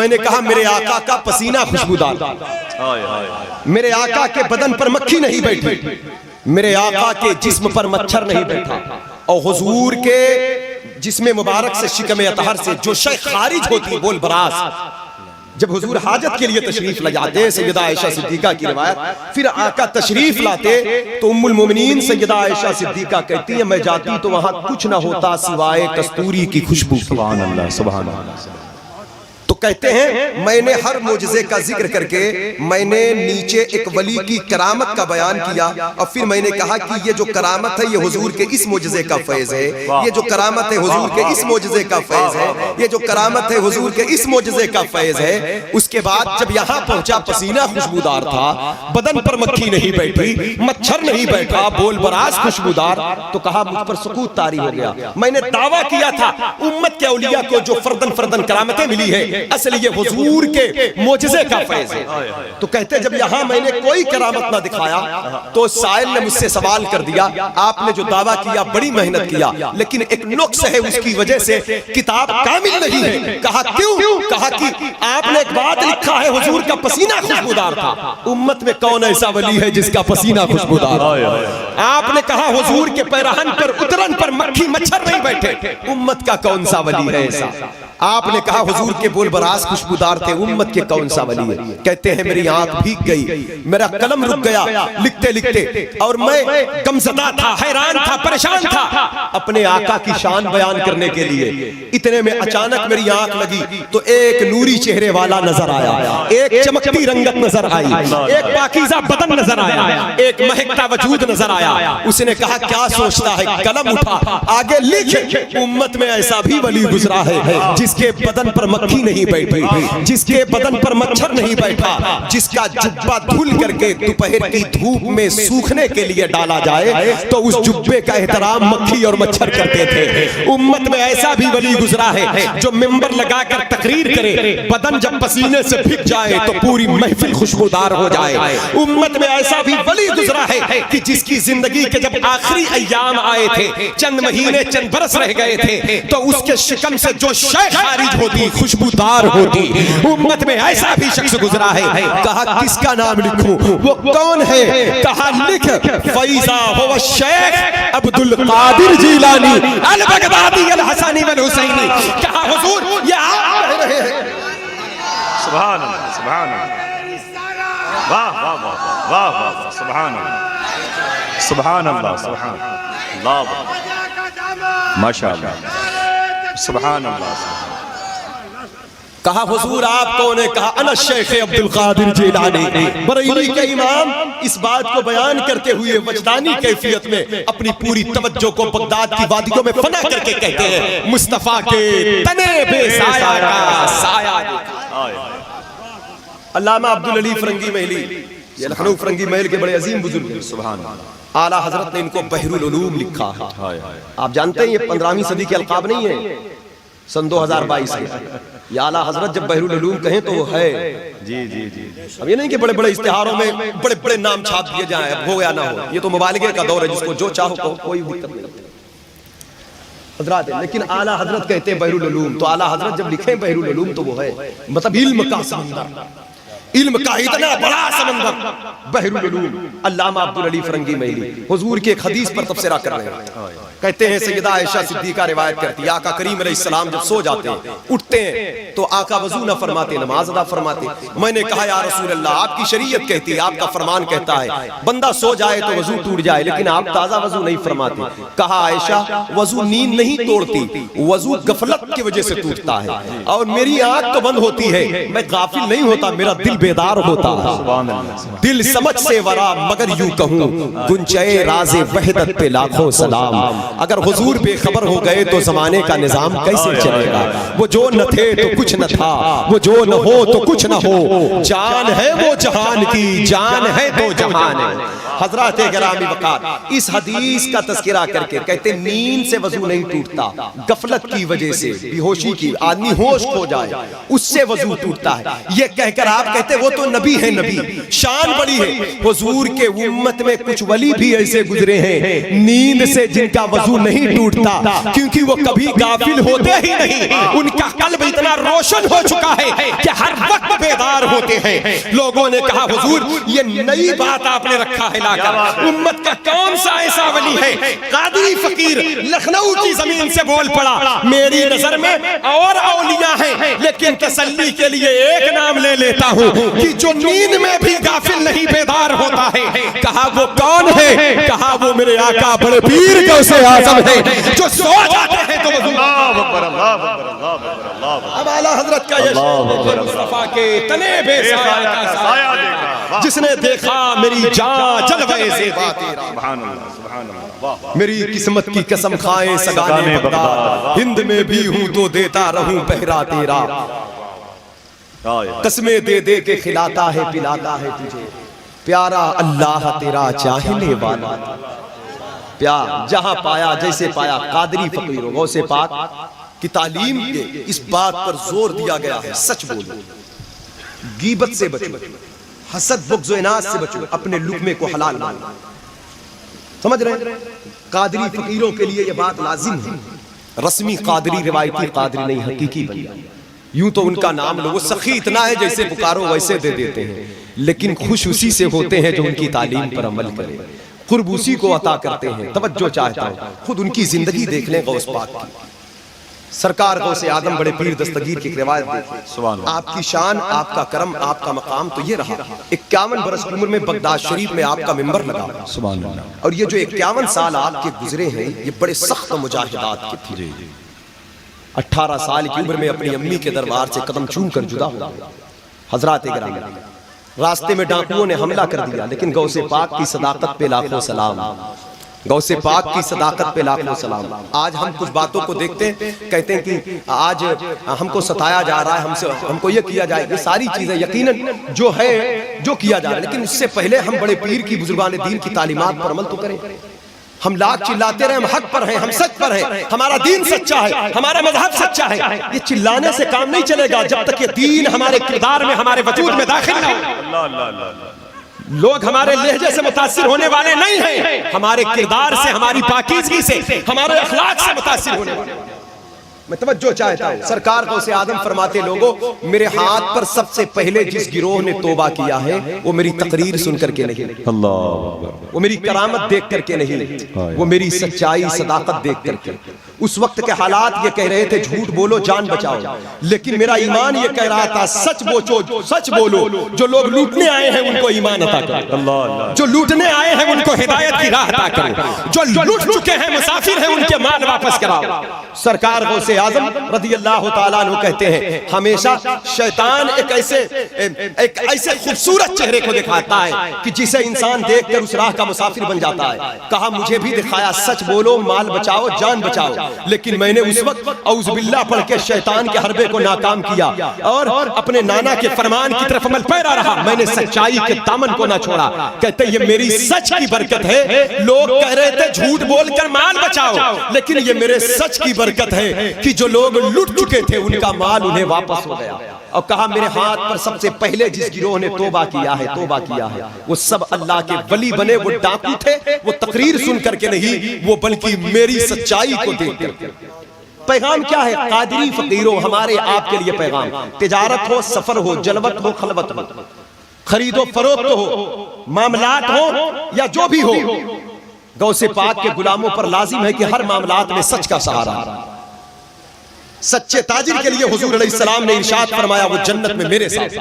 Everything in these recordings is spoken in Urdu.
میں نے کہا میرے آقا کا پسینہ خوشبودار، میرے آقا کے بدن پر مکھی نہیں بیٹھی، میرے آقا کے جسم پر مچھر نہیں بیٹھا، اور حضور کے جسم مبارک سے شکم اطہر سے جو شے خارج ہوتی بول براز، جب حضور حاجت کے لیے تشریف لے جاتے، سیدہ عائشہ صدیقہ کی روایت، پھر آقا تشریف لاتے تو ام المومنین سیدہ عائشہ صدیقہ کہتی ہیں میں جاتی تو وہاں کچھ نہ ہوتا سوائے کستوری کی خوشبو۔ سبحان اللہ سبحان اللہ۔ تو کہتے ہیں میں نے ہر معجزے کا ذکر کر کے میں نے نیچے ایک ولی کی کرامت کا بیان کیا، اور پھر میں نے کہا کہ یہ جو کرامت ہے یہ حضور کے اس معجزے کا فیض ہے، یہ جو کرامت ہے حضور کے اس معجزے کا فیض ہے، یہ جو کرامت ہے حضور کے اس معجزے کا فیض ہے۔ اس کے بعد جب یہاں پہنچا پسینہ خوشبودار تھا، بدن پر مکھی نہیں بیٹھی، مچھر نہیں بیٹھا، بول براز خوشبودار، تو کہا مجھ پر سکوت طاری ہو گیا۔ میں نے دعویٰ کیا تھا امت کے اولیاء کو جو فردن فردن کرامتیں ملی ہے اصل یہ حضور کے معجزے کا فیض ہے۔ تو کہتے جب یہاں میں نے کوئی کرامت نہ دکھایا تو سائل نے مجھ سے سوال کر دیا آپ نے جو دعویٰ کیا بڑی محنت کیا لیکن ایک نقص ہے اس کی وجہ سے کتاب کامل نہیں ہے۔ کہا کیوں؟ کہا کہ آپ نے ایک بات لکھا ہے حضور کا پسینہ خوشبودار تھا، امت میں کون ایسا ولی ہے جس کا پسینہ خوشبودار؟ آپ نے کہا حضور کے پیرہن پر اترن پر مکھی مچھر نہیں بیٹھے، امت کا کون سا ولی ہے ایسا؟ آپ نے کہا حضور کے بول براز خوشبودار تھے، امت کے کون سا ولی ہے؟ کہتے ہیں میری آنکھ بھیگ گئی، میرا قلم رک گیا لکھتے لکھتے، اور میں غمزدہ تھا، حیران تھا، پریشان تھا اپنے آقا کی شان بیان کرنے کے لیے۔ اتنے میں اچانک میری آنکھ لگی تو ایک نوری چہرے والا نظر آیا، ایک چمکتی رنگت نظر آئی، ایک پاکیزہ بدن نظر آیا، ایک مہکتا وجود نظر آیا۔ اس نے کہا کیا سوچتا ہے؟ قلم اٹھا آگے لکھ، امت میں ایسا بھی ولی گزرا ہے جس کے بدن پر مکھی نہیں بیٹھی، جس کے بدن پر مچھر نہیں بیٹھا، جس کا جبہ دھل کر کے دوپہر کی دھوپ میں سوکھنے کے لیے ڈالا جائے تو اس جبے کا احترام مکھی اور مچھر کرتے تھے۔ امت میں ایسا بھی ولی گزرا ہے جو ممبر لگا کر تقریر کرے، بدن جب پسینے سے بھگ جائے تو پوری محفل خوشبودار ہو جائے۔ امت میں ایسا بھی ولی گزرا ہے کہ جس کی زندگی کے جب آخری ایام آئے تھے، چند مہینے چند برس رہ گئے تھے، تو اس کے شکم سے جو شے خارج ہوتی خوشبودار ہوتی۔ امت میں ایسا بھی شخص گزرا ہے۔ کہا کس کا نام لکھوں؟ وہ کون ہے؟ کہا لکھ فیضا هو الشیخ عبدالقادر جیلانی البغدادی الحسنی والحسینی۔ کہا حضور یہ آپ کہہ رہے ہیں؟ سبحان اللہ سبحان اللہ، واہ واہ واہ واہ واہ، سبحان اللہ سبحان اللہ سبحان اللہ، ماشاء اللہ سبحان اللہ۔ کہا حضور آپ کون ہے؟ کہا انا الشیخ عبدالقادر جیلانی۔ بریلی کے امام اس بات کو بیان کرتے ہوئے وجدانی کیفیت میں اپنی پوری توجہ کو بغداد کی وادیوں میں فنا کر کے کہتے ہیں مصطفیٰ کے تنے بے سایہ کا سایہ دیکھا۔ علامہ عبدالعلی فرنگی محلی، یہ لکھنؤ فرنگی محل کے بڑے عظیم بزرگ ہیں، سبحان اللہ، اعلیٰ حضرت نے ان کو بحر العلوم لکھا ہے۔ آپ جانتے ہیں یہ 15ویں صدی کے القاب نہیں ہیں، سن 2022 ہے۔ یہ اعلیٰ حضرت جب بحر العلوم کہیں تو وہ ہے۔ جی جی جی، اب یہ نہیں کہ بڑے بڑے اشتہاروں میں بڑے بڑے نام چھاپ دیے جائیں، اب ہو یا نہ ہو، یہ تو مبالغے کا دور ہے، جس کو جو چاہو کہو، کوئی دقت نہیں حضرات ہے۔ لیکن اعلیٰ حضرت کہتے ہیں بحر العلوم، تو اعلیٰ حضرت جب لکھیں بحر العلوم تو وہ ہے، مطلب علم کا سمندر، علم کا اتنا بڑا سمندر بحر العلوم۔ علامہ عبدالعلی فرنگی محلی حضور کی ایک حدیث پر تبصرہ کر رہے ہیں، کہتے ہیں سیدہ عائشہ صدیقہ روایت کرتی ہے آقا کریم علیہ السلام جب سو جاتے ہیں اٹھتے ہیں تو آقا وضو نہ فرماتے، نماز ادا فرماتے۔ میں نے کہا یا رسول اللہ آپ کی شریعت کہتی ہے، آپ کا فرمان کہتا ہے بندہ سو جائے تو وضو ٹوٹ جائے، لیکن آپ تازہ وضو نہیں فرماتے۔ کہا عائشہ وضو نیند نہیں توڑتی، وضو غفلت کی وجہ سے ٹوٹتا ہے، اور میری آنکھ تو بند ہوتی ہے، میں غافل نہیں ہوتا، میرا دل بیدار ہوتا ہے، دل سمجھ سے ورا مگر یوں کہوں گنچے راز وحدت پہ لاکھوں سلام۔ اگر حضور بے خبر ہو گئے تو زمانے کا نظام کیسے چلے گا؟ وہ جو نہ تھے تو کچھ نہ تھا، وہ جو نہ ہو تو کچھ نہ ہو، جان ہے وہ جہان کی، جان ہے تو جہان ہے۔ حضرات گرامی وقار اس حدیث کا تذکرہ کر کے کہتے نیند سے وضو نہیں ٹوٹتا، غفلت کی وجہ سے، بے ہوشی کی، آدمی ہوش کھو جائے اس سے وضو ٹوٹتا ہے۔ یہ کہہ کر آپ کہتے وہ تو نبی ہے، نبی شان بڑی ہے۔ حضور کے امت میں کچھ ولی بھی ایسے گزرے ہیں نیند سے جن کا وضو نہیں ٹوٹتا، کیونکہ وہ کبھی غافل ہوتے ہی نہیں، ان کا قلب اتنا روشن ہو چکا ہے کہ بیدار ہوتے ہیں۔ لوگوں نے کہا حضور یہ نئی بات آپ نے رکھا ہے لا کر، امت کا کون سا ایسا ولی ہے؟ قادری فقیر لکھنؤ کی زمین سے بول پڑا، میری نظر میں اور اولیاء ہیں لیکن تسلی کے لیے ایک نام لے لیتا ہوں کہ جو نیند میں بھی غافل نہیں بیدار ہوتا ہے۔ کہا وہ کون ہے؟ کہا وہ میرے آقا بڑے پیر غوث اعظم ہے، جو سو جاتے ہیں تو وہ اللہ اکبر، اللہ اکبر، اللہ اکبر، اللہ اکبر۔ اب اعلیٰ حضرت کا یہ مصطفیٰ کے تنے بے سایہ کا سایہ دیکھا، جس نے دیکھا میری جان جلوے زیبا تیرا، سبحان اللہ، سبحان اللہ۔ میری قسمت کی قسم کھائے سگانے بغداد، ہند میں بھی ہوں تو دیتا رہوں پہرا تیرا، قسمیں دے دے کے کھلاتا ہے پلاتا ہے تجھے، پیارا اللہ تیرا چاہنے والا، پیار جہاں پایا جیسے پایا۔ قادری فقیر و غوث پاک کی تعلیم کے اس بات پر زور دیا گیا ہے، سچ بولو، غیبت سے بچو، حسد بغض و اناد سے بچو، اپنے لقمے کو حلال مانو۔ سمجھ رہے ہیں؟ قادری فقیروں کے لیے یہ بات لازم ہے، رسمی قادری روایتی قادری نہیں، حقیقی بن جائے۔ یوں تو ان کا نام لو، وہ سخی اتنا ہے جیسے پکارو ویسے دے دیتے ہیں، لیکن خوش اسی سے ہوتے ہیں جو ان کی تعلیم پر عمل کرے، قرب اسی کو عطا کرتے ہیں۔ توجہ چاہتا ہوں، خود ان کی زندگی دیکھ لیں غوث پاک کی۔ سرکار غوث اعظم بڑے پیر دستگیر کی روایت دیکھیں، آپ کی شان، آپ کا کرم، آپ کا مقام تو یہ رہا 51 برس کی عمر میں بغداد شریف میں آپ کا منبر لگا، اور یہ جو 51 سال آپ کے گزرے ہیں یہ بڑے سخت مجاہدات کے تھے۔ 18 سال کی عمر میں اپنی امی کے دربار سے قدم چوم کر جدا ہو گئے۔ حضرات گرامی، راستے میں ڈاکوؤں نے حملہ کر دیا، لیکن غوث پاک کی صداقت پہ لاکھوں سلام، غوث پاک کی صداقت پہ لاکھوں سلام۔ آج ہم کچھ باتوں کو دیکھتے ہیں، کہتے ہیں کہ آج ہم کو ستایا جا رہا ہے، ہم کو یہ کیا جائے، یہ ساری چیزیں یقیناً جو ہے جو کیا جا رہا ہے، لیکن اس سے پہلے ہم بڑے پیر کی بزرگان دین کی تعلیمات پر عمل تو کریں۔ ہم لاکھ چلاتے رہے، ہم حق پر ہیں، ہم سچ پر ہیں، ہمارا دین سچا ہے، ہمارا مذہب سچا ہے، یہ چلانے سے کام نہیں چلے گا جب تک یہ دین ہمارے کردار میں، ہمارے وجود میں داخل نہ ہو۔ لوگ ہمارے لہجے سے متاثر ہونے والے نہیں ہیں، ہمارے کردار سے، ہماری پاکیزگی سے، ہمارے اخلاق سے متاثر ہونے والے۔ میں توجہ چاہتا ہوں، سرکار غوث اعظم فرماتے لوگوں، میرے ہاتھ پر سب سے پہلے جس گروہ نے توبہ کیا ہے وہ میری تقریر سن کر کے نہیں، وہ میری کرامت دیکھ کر کے نہیں، وہ میری سچائی صداقت دیکھ کر کے۔ اس وقت کے حالات یہ کہہ رہے تھے جھوٹ بولو جان بچاؤ، لیکن میرا ایمان یہ کہہ رہا تھا سچ بولو، جو لوگ لوٹنے آئے ہیں ان کو ایمان عطا کرو، جو لوٹنے آئے ہیں ان کو ہدایت کی راہ عطا کرو، جو لوٹ چکے ہیں مسافر ہیں ان کے مال واپس کراؤ۔ سرکار غوث اعظم رضی اللہ تعالیٰ عنہ کہتے ہیں ہمیشہ شیطان ایک ایسے خوبصورت چہرے کو دکھاتا ہے کہ جسے انسان دیکھ کر اس راہ کا مسافر بن جاتا ہے۔ کہا مجھے بھی دکھایا سچ بولو، مال بچاؤ، جان بچاؤ، لیکن میں نے اس وقت اعوذ باللہ پڑھ کے شیطان کے حربے کو ناکام کیا اور اپنے نانا کے فرمان کی طرف عمل پیرا رہا، میں نے سچائی کے دامن کو نہ چھوڑا۔ کہتے یہ میری سچ کی برکت ہے، لوگ کہہ رہے تھے جھوٹ بول کر مال بچاؤ، لیکن یہ میرے سچ کی برکت ہے کہ جو لوگ لٹ چکے تھے ان کا مال انہیں واپس ہو گیا۔ اور کہا میرے ہاتھ پر سب سے پہلے جس گروہ نے توبہ کیا ہے وہ سب اللہ کے ولی بنے، وہ ڈاکو تھے، وہ تقریر سن کر کے نہیں، وہ بلکہ میری سچائی کو دیکھ کر۔ پیغام کیا ہے؟ قادری فقیروں ہمارے آپ کے لیے پیغام، تجارت ہو، سفر ہو، جلوت ہو، خلوت ہو، خرید و فروخت ہو، معاملات ہو یا جو بھی ہو، غوث پاک کے غلاموں پر لازم ہے کہ ہر معاملات میں سچ کا سہارا۔ سچے تاجر کے لیے حضور علیہ السلام نے ارشاد فرمایا وہ جنت میں میرے ساتھ۔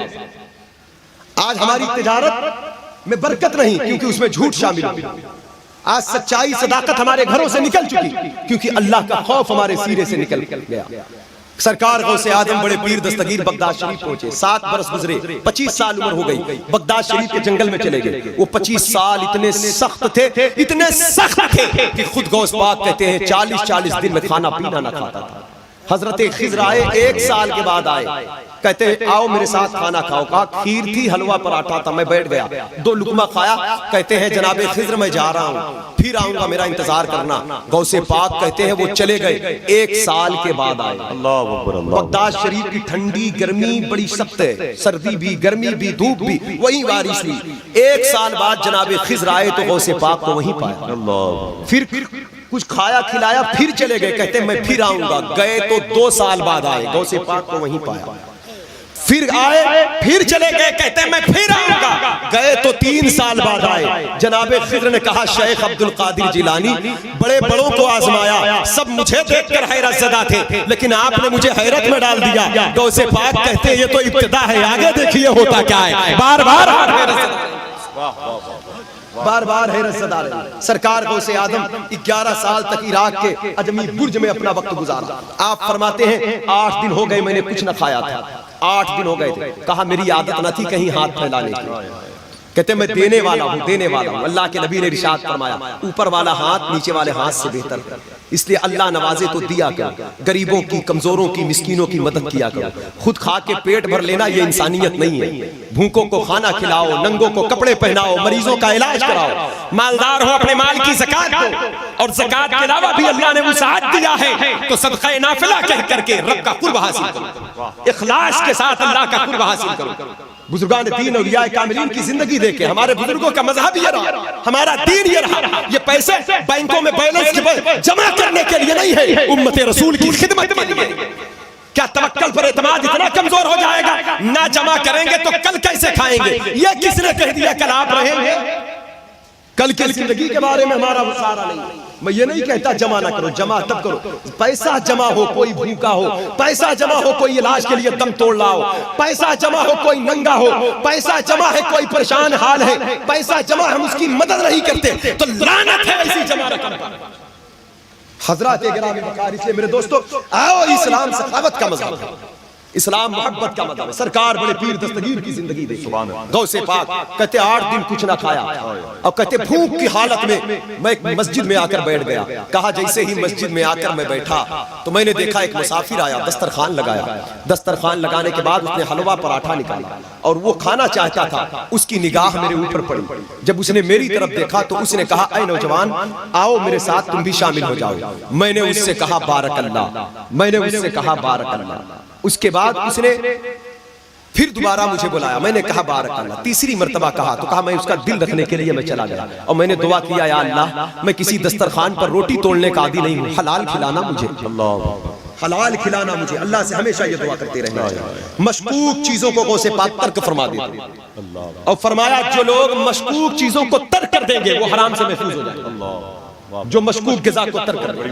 آج ہماری تجارت میں برکت نہیں کیونکہ اس میں جھوٹ شامل ہے، آج سچائی صداقت ہمارے گھروں سے نکل چکی کیونکہ اللہ کا خوف ہمارے سینے سے نکل گیا۔ سرکار غوث اعظم بڑے پیر دستگیر بغداد شریف پہنچے، 7 برس گزرے، 25 سال عمر ہو گئی، بغداد شریف کے جنگل میں چلے گئے۔ وہ 25 سال اتنے سخت تھے کہ خود غوث پاک کہتے ہیں 40 دن میں کھانا پینا نہ کھاتا تھا۔ حضرت خضر آئے، 1 سال کے بعد آئے، کہتے ہیں آؤ میرے ساتھ کھانا کھاؤ۔ کہا کھیر تھی، حلوہ پراٹھا تھا، میں بیٹھ گیا، 2 لقمہ کھایا۔ کہتے ہیں جناب خضر میں جا رہا ہوں، پھر آؤں گا، میرا انتظار کرنا۔ غوث پاک کہتے ہیں وہ چلے گئے، 1 سال کے بعد آئے۔ بغداد شریف کی ٹھنڈی گرمی بڑی سخت ہے، سردی بھی، گرمی بھی، دھوپ بھی، وہیں بارش ہوئی۔ 1 سال بعد جناب خضر آئے تو غوث پاک کو وہیں پایا، پھر کچھ کھایا کھلایا، پھر چلے گئے، کہتے ہیں میں پھر آؤں گا۔ گئے تو 2 سال بعد آئے، غوث پاک کو وہیں پایا۔ پھر آئے پھر چلے گئے، کہتے ہیں میں پھر آؤں گا، گئے تو 3 سال بعد آئے۔ جناب خضر نے کہا شیخ عبد القادر جیلانی بڑے بڑوں کو آزمایا، سب مجھے دیکھ کر حیرت زدہ تھے، لیکن آپ نے مجھے حیرت میں ڈال دیا۔ غوث پاک کہتے ہیں یہ تو ابتدا ہے، آگے دیکھیے ہوتا کیا ہے۔ بار بار حیرت زدہ رہے۔ سرکار غوث اعظم 11 سال تک عراق کے عجمی برج میں اپنا وقت گزارا۔ آپ فرماتے ہیں 8 دن ہو گئے میں نے کچھ نہ کھایا تھا، 8 دن ہو گئے تھے۔ کہا میری عادت نہ تھی کہیں ہاتھ پھیلانے کی، کہتے میں دینے والا ہوں، دینے والا ہوں۔ اللہ کے نبی نے ارشاد فرمایا اوپر والا ہاتھ نیچے والے ہاتھ سے بہتر ہے، اس لیے اللہ نوازے تو دیا کرو، غریبوں کی، کمزوروں کی، مسکینوں کی مدد کیا کرو۔ خود کھا کے پیٹ بھر لینا یہ انسانیت نہیں ہے، بھوکوں کو کھانا کھلاؤ، ننگوں کو کپڑے پہناؤ، مریضوں کا علاج کراؤ، مالدار ہو اپنے مال کی زکات دو، اور زکات کے علاوہ بھی اللہ نے وسعت دیا ہے تو صدقہ نافلہ کہہ کر کے رب کا قرب حاصل کرو، اخلاص کے ساتھ اللہ کا قرب حاصل کرو۔ بزرگان دین اولیاء کاملین کی زندگی دیکھیں، ہمارے بزرگوں کا مذہب یہ رہا، ہمارا دین یہ رہا۔ یہ پیسے بینکوں میں بیلنس جمع کرنے کے لیے نہیں ہے، امت رسول کی خدمت کے لیے۔ کیا توکل پر اعتماد اتنا کمزور ہو جائے گا نہ جمع کریں گے تو کل کیسے کھائیں گے؟ یہ کس نے کہہ دیا کل آپ رہیں گے؟ کل کی زندگی کے بارے میں ہمارا وسارہ نہیں۔ میں یہ نہیں کہتا جمع نہ کرو، جمع تب کرو، پیسہ جمع ہو کوئی بھوکا ہو، پیسہ جمع ہو کوئی علاج کے لیے دم توڑ رہا ہو، پیسہ جمع ہو کوئی ننگا ہو، پیسہ جمع ہے کوئی پریشان حال ہے، پیسہ جمع ہم اس کی مدد نہیں کرتے تو لعنت ہے ایسی جمع رقم پر۔ حضرات گرامی وقار، اس لیے میرے دوستو آؤ، اسلام سخاوت کا مذہب ہے، اسلام محبت کا مذہب ہے۔ سرکار بڑے پیر دستگیر کی زندگی دیکھیں، غوث پاک کہتے 8 دن کچھ نہ کھایا، اور کہتے بھوک کی حالت میں میں ایک مسجد میں آ کر بیٹھ گیا۔ کہا جیسے ہی مسجد میں آ کر میں بیٹھا تو میں نے دیکھا ایک مسافر آیا، دسترخوان لگایا، دسترخوان لگانے کے بعد اس نے حلوہ پراٹھا نکالا اور وہ کھانا چاہتا تھا، اس کی نگاہ میرے اوپر پڑی۔ جب اس نے میری طرف دیکھا تو اس نے کہا اے نوجوان آؤ میرے ساتھ تم بھی شامل ہو جاؤ۔ میں نے اس سے کہا بارک اللہ، میں نے اس سے کہا بارک اللہ۔ اس کے بعد اس نے پھر دوبارہ مجھے بلایا، میں نے کہا بارک اللہ، تیسری مرتبہ کہا تو کہا میں اس کا دل رکھنے کے لیے میں چلا گیا اور میں نے دعا کیا یا اللہ میں کسی دسترخوان پر روٹی توڑنے کا عادی نہیں ہوں، حلال کھلانا مجھے، حلال کھلانا مجھے۔ اللہ سے ہمیشہ یہ دعا کرتے رہنا چاہیے۔ مشکوک چیزوں کو غوث پاک ترک فرما دیتے اور فرمایا جو لوگ مشکوک چیزوں کو ترک کر دیں گے وہ حرام سے محفوظ ہو جائیں گے۔ جو مشکوک غذا کو ترک کر دیں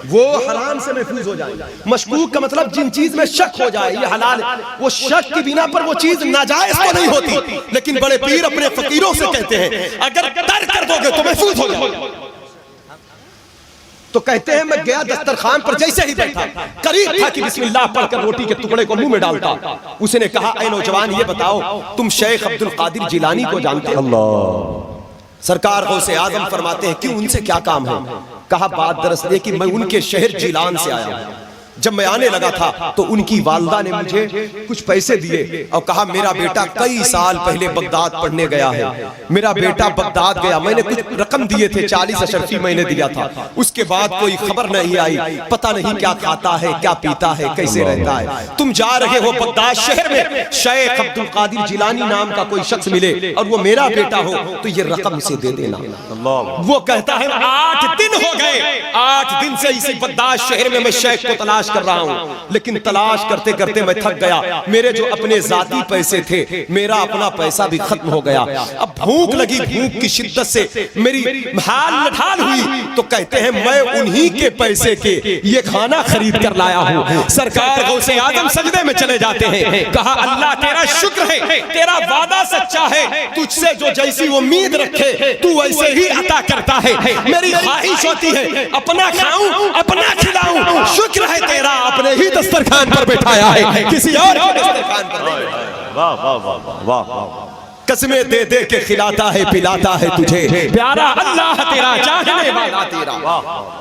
وہ حرام سے محفوظ ہو جائے۔ مشکوک کا مطلب جن چیز میں شک ہو جائے یہ حلال ہے، وہ شک کی بنا پر وہ چیز ناجائز تو نہیں ہوتی، لیکن بڑے پیر اپنے فقیروں سے کہتے ہیں اگر ترک کر دو گے تو محفوظ ہو جائے۔ تو کہتے ہیں میں گیا دسترخوان پر، جیسے ہی بیٹھا قریب تھا کہ بسم اللہ پڑھ کر روٹی کے ٹکڑے کو منہ میں ڈالتا، اس نے کہا اے نوجوان یہ بتاؤ تم شیخ عبد القادر جیلانی کو جانتے ہو؟ سرکار غوث اعظم فرماتے ہیں کیوں ان سے کیا کام ہے؟ کہا بات دراصل یہ کہ میں ان کے شہر جیلان سے آیا ہوں، جب میں آنے لگا تھا تو ان کی والدہ نے مجھے کچھ پیسے دیے اور کہا میرا بیٹا کئی سال پہلے بغداد پڑھنے گیا ہے، میرا بیٹا بغداد گیا، میں نے کچھ رقم دیے تھے 40 اشرفی میں نے دیا تھا، اس کے بعد کوئی خبر نہیں آئی، پتہ نہیں کیا کھاتا ہے کیا پیتا ہے کیسے رہتا ہے، تم جا رہے ہو بغداد شہر میں شیخ عبد القادر جیلانی نام کا کوئی شخص ملے اور وہ میرا بیٹا ہو تو یہ رقم اسے دے دینا۔ وہ کہتا ہے 8 دن ہو گئے، 8 دن سے اسی بغداد شہر میں میں شیخ کو تلاش کر رہا ہوں، لیکن تلاش کرتے کرتے میں تھک گیا، میرے جو اپنے ذاتی پیسے تھے میرا اپنا پیسہ بھی ختم ہو گیا، اب بھوک لگی، بھوک کی شدت سے میری حال نڈھال ہوئی تو کہتے ہیں میں انہی کے پیسے کے یہ کھانا خرید کر لایا ہوں۔ سرکار غوث اعظم سجدے میں چلے جاتے ہیں، کہا اللہ تیرا شکر ہے، تیرا وعدہ سچا ہے، تجھ سے جو جیسی امید رکھے تو ایسے ہی عطا کرتا ہے، میری خواہش ہوتی ہے اپنا کھاؤں اپنا کھلاؤں، شکر ہے تیرا اپنے ہی دسترخوان پر بٹھایا ہے کسی اور کے دسترخوان پر نہیں۔ واہ واہ واہ واہ واہ، قسمیں دے دے کے کھلاتا ہے پلاتا ہے تجھے پیارا اللہ تیرا چاہنے والا تیرا۔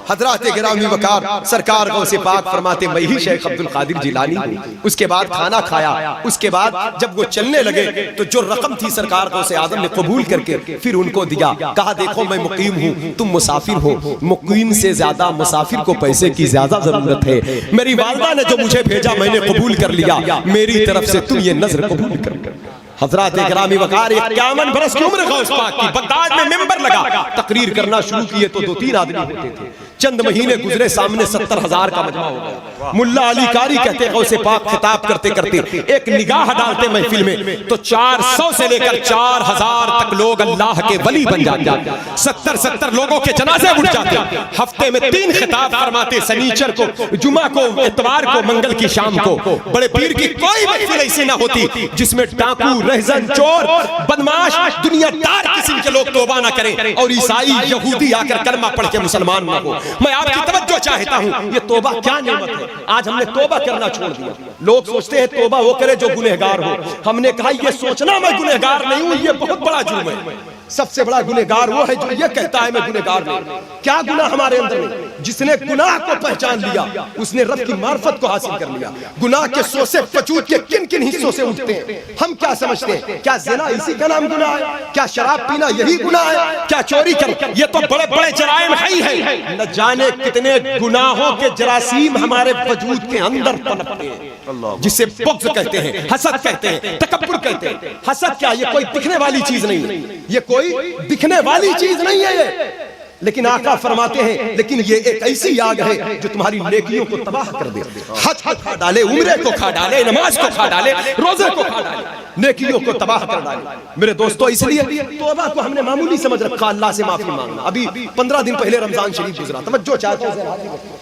حضرات گرامی وقار، سرکار غوث پاک فرماتے میں ہی شیخ عبد القادر جیلانی ہوں۔ اس کے بعد کھانا کھایا، اس کے بعد جب وہ چلنے لگے تو جو رقم تھی سرکار غوث اعظم نے قبول کر کے پھر ان کو دیا، کہا دیکھو میں مقیم ہوں تم مسافر ہو، مقیم سے زیادہ مسافر کو پیسے کی زیادہ ضرورت ہے، میری والدہ نے جو مجھے بھیجا میں نے قبول کر لیا، میری طرف سے تم یہ نظر قبول کر۔ حضرات گرامی وقار 51 برس کی عمر غوث پاک کی، بغداد میں ممبر لگا، تقریر کرنا شروع کیے تو 2-3 آدمی ہوتے تھے، چند مہینے گزرے سامنے 70,000 کا مجمع ہو گیا. ملا علی قاری کہتے غوث پاک خطاب کرتے کرتے ایک نگاہ ڈالتے محفل میں تو 400 سے لے کر 4,000 تک لوگ اللہ کے ولی بن جاتے. 70 لوگوں کے جنازے اٹھ جاتے. ہفتے میں 3 خطاب فرماتے, سنیچر کو, جمعہ کو, اتوار کو, منگل کی شام کو. بڑے پیر کی کوئی محفل ایسی نہ ہوتی جس میں ڈاکو, رہزن, چور, بدماش, دنیا دار قسم کے لوگ توبہ نہ کریں اور عیسائی یہودی آ کر کلمہ پڑھ کے مسلمان نہ ہو. میں آپ کی توجہ چاہتا ہوں, یہ توبہ کیا نعمت ہے. آج ہم نے توبہ کرنا چھوڑ دیا. لوگ سوچتے ہیں توبہ وہ کرے جو گنہگار ہو. ہم نے کہا یہ سوچنا میں گنہگار نہیں ہوں یہ بہت بڑا جرم ہے. سب سے بڑا گنہگار وہ ہے جو یہ کہتا ہے میں گنہگار نہیں. کیا گناہ ہمارے اندر نہیں؟ جس نے گناہ کو پہچان لیا اس نے رب کی معرفت کو حاصل کر لیا. گناہ کے سوسے وجود کے کن کن حصوں سے اٹھتے ہیں. ہم کیا سمجھتے ہیں؟ کیا زنا اسی کا نام گناہ ہے؟ کیا شراب پینا یہی گناہ ہے؟ کیا چوری کرنا؟ یہ تو بڑے بڑے جرائم ہی ہیں. نہ جانے کتنے گناہوں کے جراثیم ہمارے وجود کے اندر پنپتے ہیں جسے بغض کہتے ہیں, حسد کہتے ہیں, تکبر کہتے ہیں. حسد کیا؟ یہ کوئی دکھنے والی چیز نہیں ہے. یہ کوئی دکھنے والی چیز نہیں ہے یہ. لیکن آقا فرماتے ہیں لیکن یہ ایک ایسی آگ ہے جو تمہاری نیکیوں کو تباہ کر دے. حج کو کھا ڈالے, عمرے کو کھا ڈالے, نماز کو کھا ڈالے, روزے کو کھا ڈالے, نیکیوں کو تباہ کر ڈالے. میرے دوستو اس لیے توبہ کو ہم نے معمولی سمجھ رکھا. اللہ سے معافی مانگنا. ابھی 15 دن پہلے رمضان شریف گزرا. توجہ چاہتے ہیں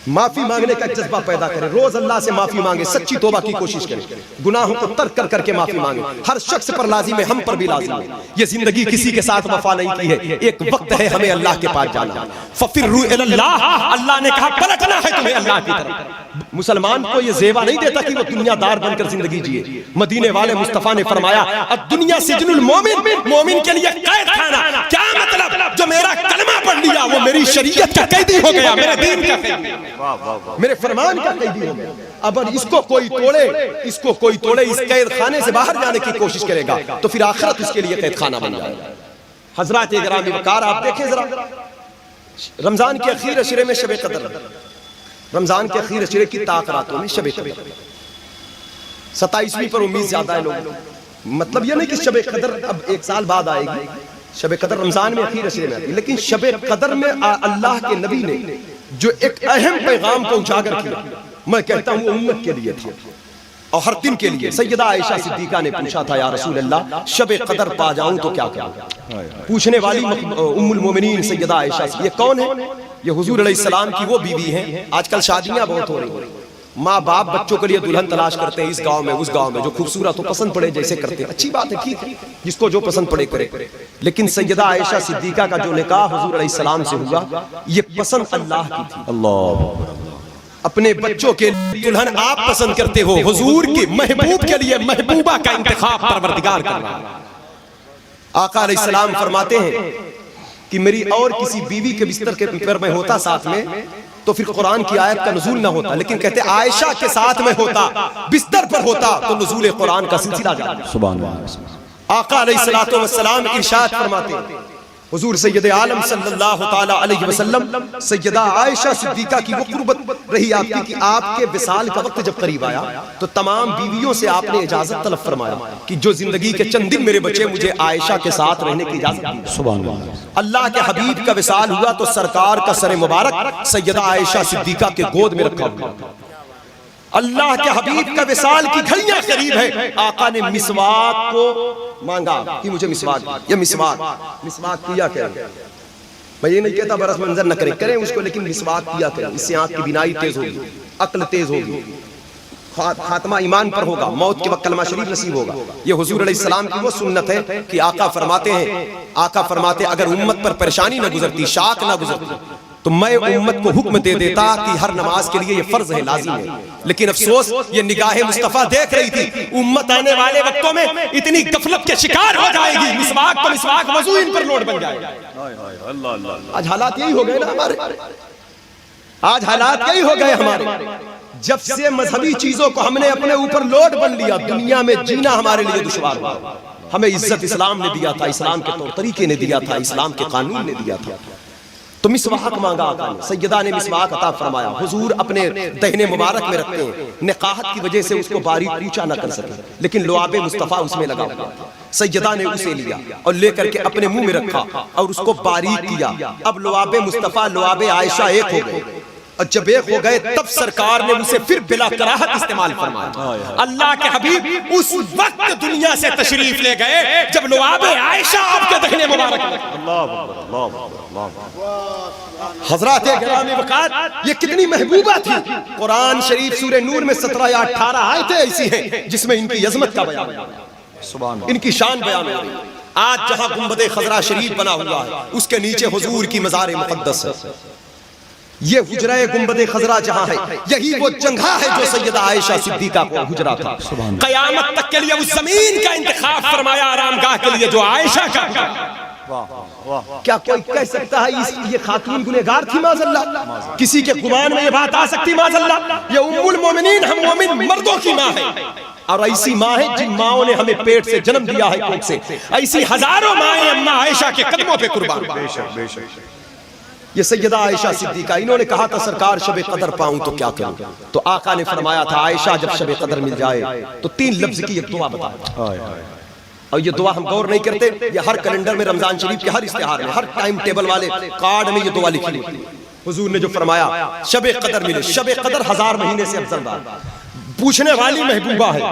معافی مانگنے کا جذبہ پیدا کریں. روز اللہ سے معافی مانگے, سچی توبہ کی کوشش کریں, گناہوں کو ترک کر کر کے معافی مانگیں. ہر شخص پر لازم ہے, ہم پر بھی لازم ہے. یہ زندگی کسی کے ساتھ وفا نہیں کی ہے. ایک وقت ہے ہمیں اللہ کے پاس جانا. ففروا الی اللہ, اللہ نے کہا پلٹنا ہے تمہیں اللہ کی طرف. مسلمان کو یہ زیبا نہیں دیتا کہ وہ دنیا دار بن کر زندگی جیے. مدینے والے مصطفیٰ نے فرمایا الدنیا سجن المومن, مومن کے لیے قید خانہ. کیا مطلب؟ جو میرا کلمہ پڑھ لیا وہ میری شریعت کا قیدی ہو گیا, میرے دین کا قیدی, میرے فرمان کا قیدی ہو گیا. اب اس کو کوئی توڑے, اس کو کوئی توڑے, اس قید خانے سے باہر جانے کی کوشش کرے گا تو پھر آخرت اس کے لیے قید خانہ بن جائے گا. حضرات گرامی وقار, آپ دیکھیں ذرا رمضان کے اخیر عشرے میں شب قدر, رمضان کے اخیر عشرے کی طاق راتوں میں شب قدر. 27ویں پر امید زیادہ ہے لوگ. مطلب یہ نہیں کہ شب قدر اب 1 سال بعد آئے گی. شب قدر رمضان میں اخیر عشرے میں آتی ہے, لیکن شب قدر میں اللہ کے نبی نے جو ایک اہم پیغام کو اجاگر کیا, میں کہتا ہوں وہ امت کے لیے تھا اور ہر دن کے لیے. سیدہ عائشہ صدیقہ نے پوچھا تھا یا رسول اللہ شب قدر پا جاؤں تو کیا کروں؟ پوچھنے والی ام المومنین سیدہ عائشہ, یہ کون ہے؟ یہ حضور علیہ السلام کی وہ بیوی ہیں. آج کل شادیاں بہت ہو رہی ہیں, ماں باپ بچوں کے لیے دلہن تلاش کرتے ہیں اس گاؤں میں اس گاؤں میں, جو خوبصورت ہو پسند پڑے جیسے کرتے ہیں. اچھی بات ہے, ٹھیک ہے, جس کو جو پسند پڑے کرے. لیکن سیدہ عائشہ صدیقہ کا جو نکاح حضور علیہ السلام سے ہوا یہ پسند اللہ کی تھی. اللہ, اپنے بچوں کے دلہن آپ پسند کرتے ہو, حضور کے محبوب کے لیے محبوبہ کا انتخاب پروردگار کر رہا ہے. آقا علیہ السلام فرماتے ہیں کہ میری اور کسی بیوی کے بستر کے پر میں ہوتا ساتھ میں تو پھر قرآن کی آیت کا نزول نہ ہوتا, لیکن کہتے عائشہ کے ساتھ میں ہوتا, بستر پر ہوتا تو نزول قرآن کا سلسلہ جاری. سبحان اللہ. آقا علیہ السلام ارشاد فرماتے ہیں, حضور سید عالم صلی اللہ تعالی علیہ وسلم سیدہ عائشہ صدیقہ کی وہ قربت رہی آپ کی کہ آپ کے وصال کا وقت جب قریب آیا تو تمام بیویوں سے آپ نے اجازت طلب فرمایا کہ جو زندگی کے چند دن میرے بچے مجھے عائشہ کے ساتھ رہنے کی اجازت دی. سبحان اللہ. اللہ کے حبیب کا وصال ہوا تو سرکار کا سر مبارک سیدہ عائشہ صدیقہ کے گود میں رکھا ہوا. اللہ کے حبیب کا وصال کی گھڑیاں قریب ہے. آقا نے مسواک کو مانگا کہ مجھے مسواک, یہ مسواک کیا کریں. میں یہ نہیں کہتا برس منظر نہ کریں اس کو, لیکن مسواک کیا کریں. اس سے آنکھ کی بینائی تیز ہوگی, عقل تیز ہوگی, خاتمہ ایمان پر ہوگا, موت کے وقت کلمہ شریف نصیب ہوگا. یہ حضور علیہ السلام کی وہ سنت ہے کہ آقا فرماتے اگر امت پر پریشانی نہ گزرتی, شاک نہ گزرتی تو میں امت کو حکم دے دیتا کہ ہر نماز کے لیے یہ فرض ہے, لازم ہے. لیکن افسوس یہ نگاہ مصطفیٰ دیکھ رہی تھی امت آنے والے وقتوں میں اتنی غفلت کے شکار ہو جائے گی, مسواک تو مسواک وضو ان پر لوڈ بن جائے گا. آج حالات یہی ہو گئے نا ہمارے, آج حالات یہی ہو گئے ہمارے. جب سے مذہبی چیزوں کو ہم نے اپنے اوپر لوڈ بن لیا, دنیا میں جینا ہمارے لیے دشوار ہوا. ہمیں عزت اسلام نے دیا تھا, اسلام کے طور طریقے نے دیا تھا, اسلام کے قانون نے دیا تھا. تو مسواک مانگا آقا نے، سیدہ نے مسواک عطا فرمایا، حضور اپنے دہنے مبارک میں رکھتے ہیں، نقاہت کی وجہ سے اس کو باریک اونچا نہ کر سکے، لیکن لعاب مصطفیٰ اس میں لگا ہوا، سیدہ نے اسے لیا اور لے کر کے اپنے منہ میں رکھا اور اس کو باریک کیا۔ اب لعاب مصطفیٰ لعاب عائشہ ایک ہو گئے، اور جب ایک ہو گئے تب سرکار نے اسے پھر بلا کراہت استعمال فرمایا۔ اللہ کے حبیب اس وقت دنیا سے تشریف لے گئے جب لعاب عائشہ آپ کے دہنے مبارک میں۔ حضرات گرامی وقار، یہ کتنی محبوبہ تھی۔ قرآن شریف سورہ نور میں 17 یا 18 آیتیں ایسی ہیں جس میں ان کی عظمت کا بیان ہے، ان کی شان بیان ہے۔ آج جہاں گنبد خضرا شریف بنا ہوا ہے اس کے نیچے حضور کی مزار مقدس ہے۔ یہ حجرہ گنبد خضرا جہاں ہے یہی وہ جگہ ہے جو سیدہ عائشہ صدیقہ کو حجرہ تھا۔ قیامت تک کے لیے اس زمین کا انتخاب فرمایا آرام گاہ کے لیے جو عائشہ کا۔ کیا کوئی کہہ سکتا ہے یہ خاتون گنہگار تھی معاذ اللہ؟ کسی کے گمان میں یہ بات آ سکتی معاذ اللہ؟ یہ ام المومنین ہم مومن مردوں کی ماں ہے، اور ایسی ماں ہے جن ماؤں نے ہمیں پیٹ سے جنم دیا ہے کوکھ سے، ایسی ہزاروں مائیں اماں عائشہ کے قدموں پہ قربان۔ یہ سیدہ عائشہ صدیقہ، انہوں نے کہا تھا سرکار شب قدر پاؤں تو کیا کروں؟ تو آقا نے فرمایا تھا عائشہ جب شب قدر مل جائے تو 3 لفظ کی ایک دعا بتا۔ اور یہ دعا ہم غور نہیں کرتے، یہ ہر کیلنڈر میں رمضان شریف کے ہر اشتہار میں، ہر ٹائم ٹیبل والے کارڈ میں یہ دعا لکھی ہوئی ہے۔ حضور نے جو فرمایا شب قدر ملے، شب قدر 1000 مہینے سے افضل بات۔ پوچھنے والی محبوبہ ہے،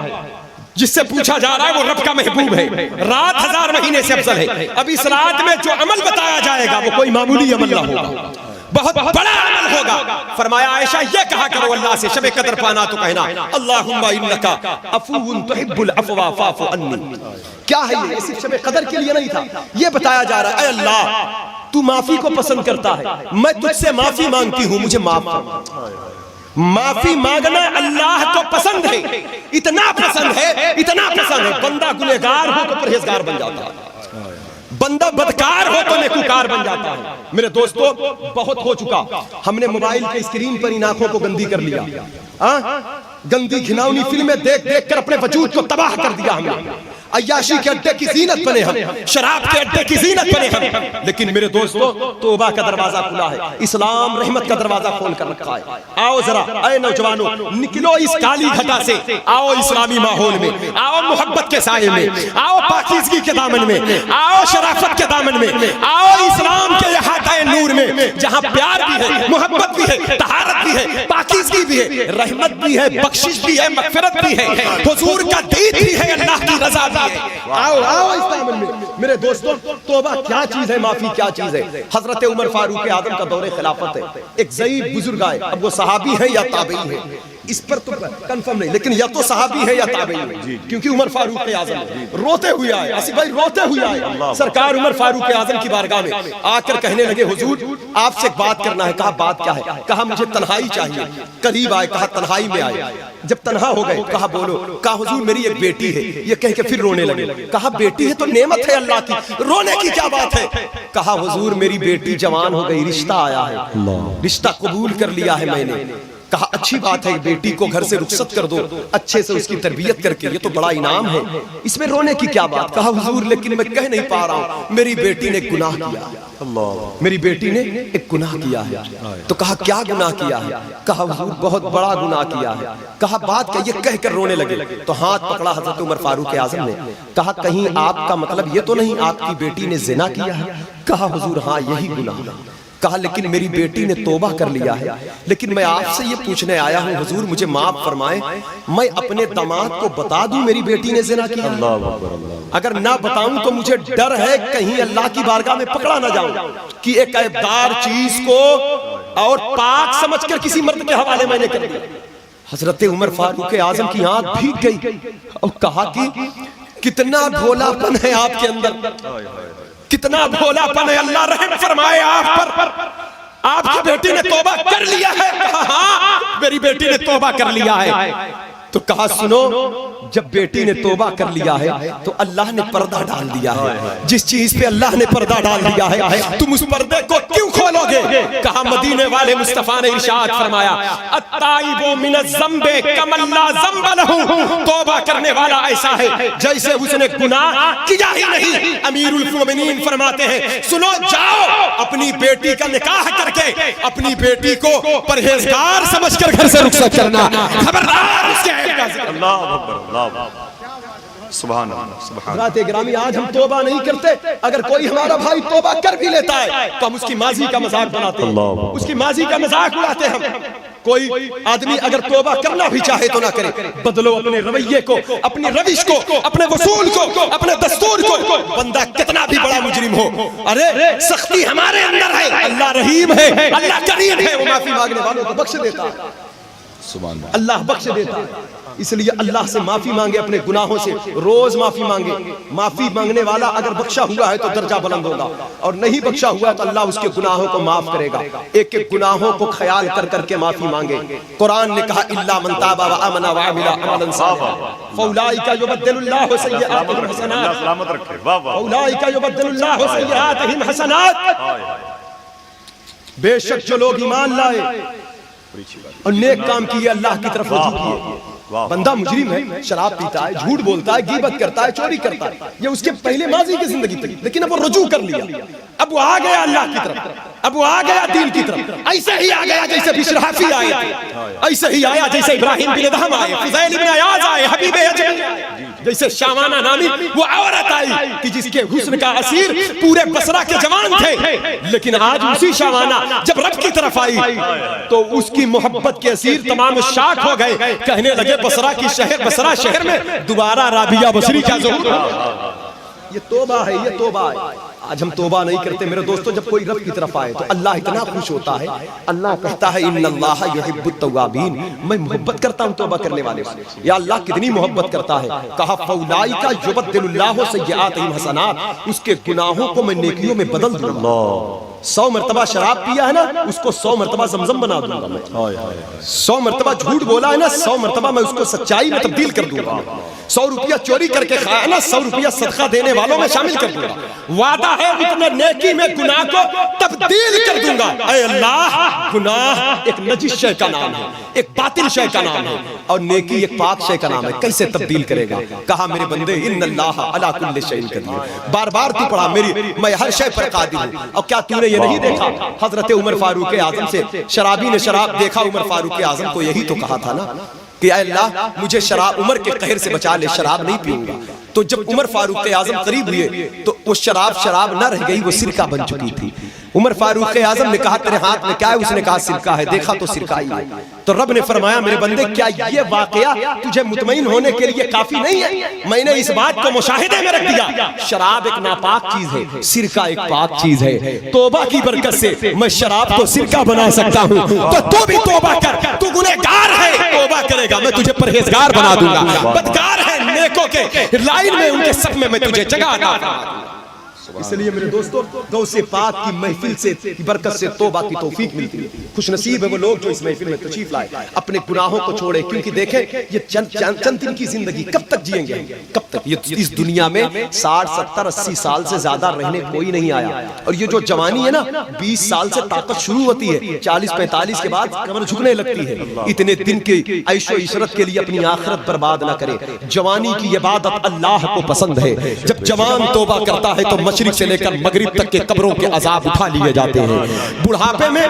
جس سے پوچھا جا رہا ہے وہ رب کا محبوب ہے، رات 1000 مہینے سے افضل ہے۔ اب اس رات میں جو عمل بتایا جائے گا وہ کوئی معمولی عمل نہ ہوگا، بہت بڑا عمل ہوگا۔ فرمایا عائشہ یہ کہا کرو اللہ سے شب قدر پانا تو کہنا اللہم انکا عفو تحب العفو فاعف عنی۔ کیا ہے یہ صرف شب قدر کے لیے نہیں تھا، یہ بتایا جا رہا ہے اے اللہ تو معافی کو پسند کرتا ہے، میں تجھ سے معافی مانگتی ہوں، مجھے معاف کر۔ معافی مانگنا اللہ کو پسند ہے، اتنا پسند ہے، اتنا پسند ہے۔ بندہ گنہگار ہو تو پرہیزگار بن جاتا ہے، بندہ بدکار ہو تو نیکوکار بن جاتا ہے۔ میرے دوستو بہت ہو چکا، ہم نے موبائل کے اسکرین پر ان آنکھوں کو گندی کر لیا، گندی گھناؤنی فلمیں دیکھ دیکھ کر اپنے وجود کو تباہ کر دیا ہم نے، عیاشی کے اڈے کی زینت بنے ہم، شراب کے اڈے کی زینت بنے ہم۔ لیکن میرے دوستو توبہ کا دروازہ کھلا ہے، اسلام رحمت کا دروازہ کھول کر رکھا ہے۔ آؤ ذرا اے نوجوانوں نکلو اس کالی گھٹا سے، آؤ اسلامی ماحول میں، آؤ محبت کے سائے میں، آؤ پاکیزگی کے دامن میں، آؤ شرافت کے دامن میں، آؤ اسلام کے احاطۂ نور میں جہاں پیار بھی ہے، محبت بھی ہے، طہارت بھی ہے، پاکیزگی بھی ہے، رحمت بھی ہے، بخشش بھی ہے، مغفرت بھی ہے، حضور کا دید بھی ہے، اللہ کی رضا بھی ہے۔ آؤ آؤ اس دامن میں۔ میرے دوستو توبہ کیا چیز ہے، معافی کیا چیز ہے۔ حضرت عمر فاروق اعظم کا دور خلافت ہے، ایک ضعیف بزرگ آئے، اب وہ صحابی ہیں یا تابعی ہیں اس پر تو کنفرم نہیں، لیکن یا تو صحابی ہے یا تابعی ہے، کیونکہ عمر فاروق اعظم روتے ہوئے آئے، آصف بھائی روتے ہوئے آئے، سرکار عمر فاروق اعظم کی بارگاہ میں آ کر کہنے لگے حضور آپ سے ایک بات کرنا ہے۔ کہا بات کیا ہے؟ کہا مجھے تنہائی چاہیے۔ قریب آئے، کہا تنہائی میں آئے، جب تنہا ہو گئے کہا بولو، کہا حضور میری ایک بیٹی ہے، یہ کہہ کے پھر رونے لگے۔ کہا بیٹی ہے تو نعمت ہے اللہ کی، رونے کی کیا بات ہے؟ کہا حضور میری بیٹی جوان ہو گئی، رشتہ آیا ہے، رشتہ قبول کر لیا ہے میں نے۔ کہا اچھی بات ہے، بیٹی کو گھر سے رخصت کر دو، اچھے سے اس کی تربیت کر کے، یہ تو بڑا انعام ہے، اس میں رونے کی کیا بات؟ کہا حضور لیکن میں کہہ نہیں پا رہا ہوں، میری بیٹی نے ایک گناہ کیا، میری بیٹی نے ایک گناہ کیا ہے۔ تو کہا کیا گناہ کیا ہے؟ کہا حضور بہت بڑا گناہ کیا ہے۔ کہا بات کیا؟ یہ کہہ کر رونے لگے تو ہاتھ پکڑا حضرت عمر فاروق اعظم نے، کہا کہیں آپ کا مطلب یہ تو نہیں آپ کی بیٹی نے زنا کیا ہے؟ کہا حضور ہاں یہی گناہ ہے۔ کہا لیکن میری بیٹی نے توبہ کر لیا ہے، لیکن میں آپ سے یہ پوچھنے آیا ہوں حضور مجھے معاف فرمائیں، میں اپنے داماد کو بتا دوں میری بیٹی نے زنا کیا ہے؟ اگر نہ بتاؤں تو مجھے ڈر ہے کہیں اللہ کی بارگاہ میں پکڑا نہ جاؤں کہ ایک عیبدار چیز کو اور پاک سمجھ کر کسی مرد کے حوالے میں نے کر دیا۔ حضرت عمر فاروق اعظم کی آنکھ بھیگ گئی اور کہا کہ کتنا بھولا پن ہے آپ کے اندر، کتنا بھولا پن ہے، اللہ رحم فرمائے آپ پر، آپ کی بیٹی نے توبہ کر لیا ہے؟ کہا ہاں میری بیٹی نے توبہ کر لیا ہے۔ تو کہا سنو جب بیٹی نے توبہ کر لیا ہے تو اللہ نے پردہ ڈال دیا ہے. جس چیز پہ اللہ نے پردہ ڈال دیا ہے تم اس پردے کو کیوں کھولو گے؟ کہا مدینے والے مصطفیٰ نے ارشاد فرمایا التائب من الذنب کمن لا ذنب لہ. توبہ کرنے والا ایسا ہے جیسے اس نے گناہ کیا ہی نہیں. امیر المومنین فرماتے ہیں سنو جاؤ اپنی بیٹی کا نکاح کر کے اپنی بیٹی کو پرہیزگار سمجھ کر گھر سے رخصت کرنا. خبردار اس کے عیب کا ذکر. اللہ اکبر اللہ سبحان اللہ سبحان. حضرات گرامی آج ہم توبہ نہیں کرتے. اگر کوئی ہمارا بھائی توبہ کر بھی لیتا ہے تو ہم اس کی ماضی کا مذاق بناتے ہیں, اس کی ماضی کا مذاق اڑاتے ہیں. کوئی آدمی اگر توبہ کرنا بھی چاہے تو نہ کرے. بدلو اپنے رویے کو, اپنی روش کو, اپنے وصول کو, اپنے دستور کو. بندہ کتنا بھی بڑا مجرم ہو, ارے سختی ہمارے اندر ہے. اللہ رحیم ہے, اللہ کریم ہے, وہ معافی مانگنے والوں کو بخش دیتا ہے. اللہ بخش دیتا ہے. اس لیے اللہ سے معافی مانگے اپنے گناہوں سے, روز معافی مانگے. معافی مانگنے والا اگر بخشا ہوا ہے تو درجہ بلند ہوگا, اور نہیں بخشا ہوا ہے تو اللہ اس کے گناہوں کو معاف کرے گا. ایک ایک گناہوں کو خیال کر کر کے معافی مانگے. قرآن نے کہا الا من تاب وآمن وعمل عملا صالحا فاولئک یبدل اللہ سیئاتہم حسنات. سلامت رکھے. واہ واہ. فاولئک یبدل اللہ سیئاتہم حسنات. بے شک جو لوگ ایمان لائے اور نیک کام کیے, اللہ کی طرف رجوع کیے. بندہ مجرم ہے, شراب پیتا ہے, جھوٹ بولتا ہے, غیبت کرتا ہے, چوری کرتا ہے, یہ اس کے پہلے ماضی کی زندگی تھی. لیکن اب وہ رجوع کر لیا, اب وہ آ گیا اللہ کی طرف, اب وہ آ گیا دین کی طرف. ایسے ہی آ گیا جیسے بشر حافی آئے تھے, ایسے ہی آیا جیسے ابراہیم بن ادہم آئے, فضیل بن عیاض آئے, حبیب اجمی آئے, جیسے شامانہ نامی وہ عورت آئی کہ جس کے حسن کا اسیر پورے بصرہ کے جوان تھے. لیکن آج اسی شامانہ جب رب کی طرف آئی تو اس کی محبت کے اسیر تمام شاک ہو گئے. کہنے لگے بصرہ کی شہر, بصرہ شہر میں دوبارہ رابعہ بصری کا ظہور. یہ توبہ ہے, یہ توبہ ہے. آج ہم توبہ نہیں کرتے میرے دوستو. جب کوئی رب کی طرف آئے تو اللہ اتنا خوش ہوتا ہے, اللہ کہتا ہے ان اللہ یحب التوابین, میں محبت کرتا ہوں توبہ کرنے والے سے. یا اللہ کتنی محبت کرتا ہے. کہا فاولئک یبدل اللہ سیئاتہم حسنات, اس کے گناہوں کو میں نیکیوں میں بدل دوں گا. 100 مرتبہ شراب پیا ہے نا, اس کو 100 مرتبہ زمزم بنا دوں گا میں. 100 مرتبہ جھوٹ بولا ہے نا, 100 مرتبہ میں اس کو سچائی میں تبدیل کر دوں گا. 100 روپیہ چوری کر کے کھایا نا, 100 روپیہ صدقہ دینے والوں میں شامل کر دوں گا. وعدہ ہے اتنے نیکی میں گناہ کو تبدیل کر دوں گا. اے اللہ, گناہ ایک نجس شے کا نام ہے, ایک باطل شے کا نام ہے, اور نیکی ایک پاک شے کا نام ہے. کیسے تبدیل کرے گا؟ کہا میرے بندے ان اللہ علی کل شیء قدیر. بار بار تو پڑھا میری, میں ہر شے پر قادر ہوں. اور کیا تو نے یہ نہیں دیکھا حضرت عمر فاروق اعظم سے شرابی نے شراب دیکھا, عمر فاروق اعظم کو یہی تو کہا تھا نا کہ اے اللہ مجھے شراب, عمر کے قہر سے بچا لے, شراب نہیں پیوں گا. تو جب عمر فاروق اعظم قریب ہوئے تو وہ شراب نہ رہ گئی, وہ سرکہ بن چکی تھی. عمر فاروق اعظم نے کہا تیرے ہاتھ میں کیا ہے؟ اس نے کہا سرکہ ہے. دیکھا تو سرکہ ہی ہے. تو رب نے فرمایا میرے بندے کیا یہ واقعہ تجھے مطمئن ہونے کے لیے کافی نہیں ہے؟ میں نے اس بات کو مشاہدے میں رکھ دیا. شراب ایک ناپاک چیز ہے, سرکہ ایک پاک چیز ہے. توبہ کی برکت سے میں شراب کو سرکہ بنا سکتا ہوں. تو بھی توبہ کر, تو گنہگار ہے, توبہ کرے گا میں تجھے پرہیزگار بنا دوں گا. بدکار ہے, نیکوں کے لائن میں ان کے صف میں تجھے جگہ عطا فرما دوں گا. اس لیے میرے دوستو غوث پاک کی محفل سے برکت سے توبہ کی توفیق ملتی ہے. خوش نصیب ہے وہ لوگ جو اس محفل میں تشریف لائے, اپنے گناہوں کو چھوڑے. کیونکہ دیکھیں یہ چند دن کی زندگی کب تک جئیں گے, کب تک؟ یہ اس دنیا میں 60 70 80 سال سے زیادہ رہنے کوئی نہیں آیا. اور یہ جو جوانی ہے نا, 20 سال سے طاقت شروع ہوتی ہے, 40 45 کے بعد کمر جھکنے لگتی ہے. اتنے دن کے عیش و عشرت کے لیے اپنی آخرت برباد نہ کرے. جوانی کی عبادت اللہ کو پسند ہے. جب جوان توبہ کرتا ہے تو مشرق سے لے کر مغرب تک کے قبروں کے عذاب اٹھا لیے جاتے ہیں. بڑھاپے میں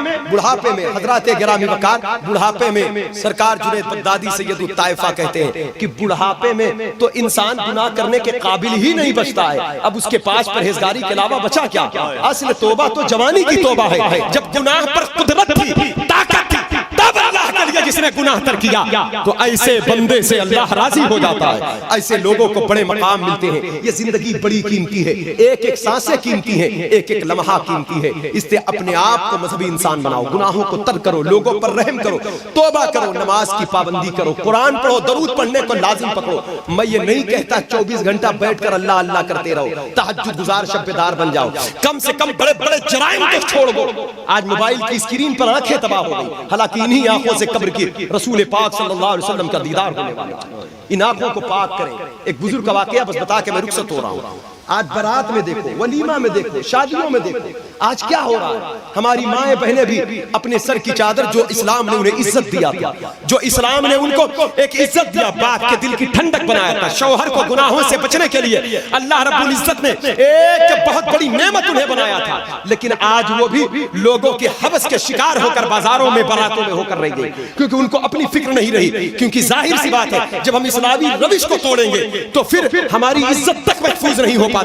حضرات گرامی وقار, بڑھاپے میں سرکار جنید بغدادی سید الطائفہ کہتے ہیں کہ بڑھاپے میں تو انسان گناہ کرنے کے قابل ہی نہیں بچتا ہے. اب اس کے پاس پرہیزگاری کے علاوہ بچا کیا؟ اصل توبہ تو جوانی کی توبہ ہے, جب گناہ پر قدرت تھی, طاقت تھی, تب اللہ کے لیے جس نے گناہ ترک کیا تو ایسے بندے سے اللہ راضی ہو جاتا ہے. ایسے لوگوں کو بڑے مقام ملتے ہیں. یہ زندگی بڑی قیمتی ہے, ایک ایک سانسیں قیمتی ہیں, ایک ایک لمحہ قیمتی ہے. اس سے اپنے آپ کو مذہبی انسان بناؤ, گناہوں کو ترک کرو, لوگوں پر رحم کرو, توبہ کرو, نماز کی پابندی کرو, قرآن پڑھو, درود پڑھنے کو لازم پکڑو. میں یہ نہیں کہتا 24 گھنٹہ بیٹھ کر اللہ اللہ کرتے رہو, تہجد گزار شب بیدار بن جاؤ. کم سے کم بڑے بڑے جرائم کو چھوڑ دو. آج موبائل کی اسکرین پر آنکھیں تباہ ہو گئی, حالانکہ انہی آنکھوں سے قبر کی رسول پاک صلی اللہ علیہ وسلم کا دیدار ہونے والا ہے. ان آنکھوں کو پاک کریں. ایک بزرگ کا واقعہ بس بتا کے میں رخصت ہو رہا ہوں. آج برات میں دیکھو, ولیمہ میں دیکھو, شادیوں میں دیکھو, آج کیا ہو رہا ہے. ہماری مائیں بہنیں بھی اپنے سر کی چادر, جو اسلام نے انہیں عزت دیا تھا, جو اسلام نے ان کو ایک عزت دیا, باپ کے دل کی ٹھنڈک بنایا تھا, شوہر کو گناہوں سے بچنے کے لیے اللہ رب العزت نے ایک بہت بڑی نعمت انہیں بنایا تھا. لیکن آج وہ بھی لوگوں کے حوث کے شکار ہو کر بازاروں میں براتوں میں ہو کر رہ گئے, کیونکہ ان کو اپنی فکر نہیں رہی. کیونکہ ظاہر سی بات ہے, جب ہم اسلامی روش کو توڑیں گے تو پھر ہماری عزت تک محفوظ نہیں ہو پاتی.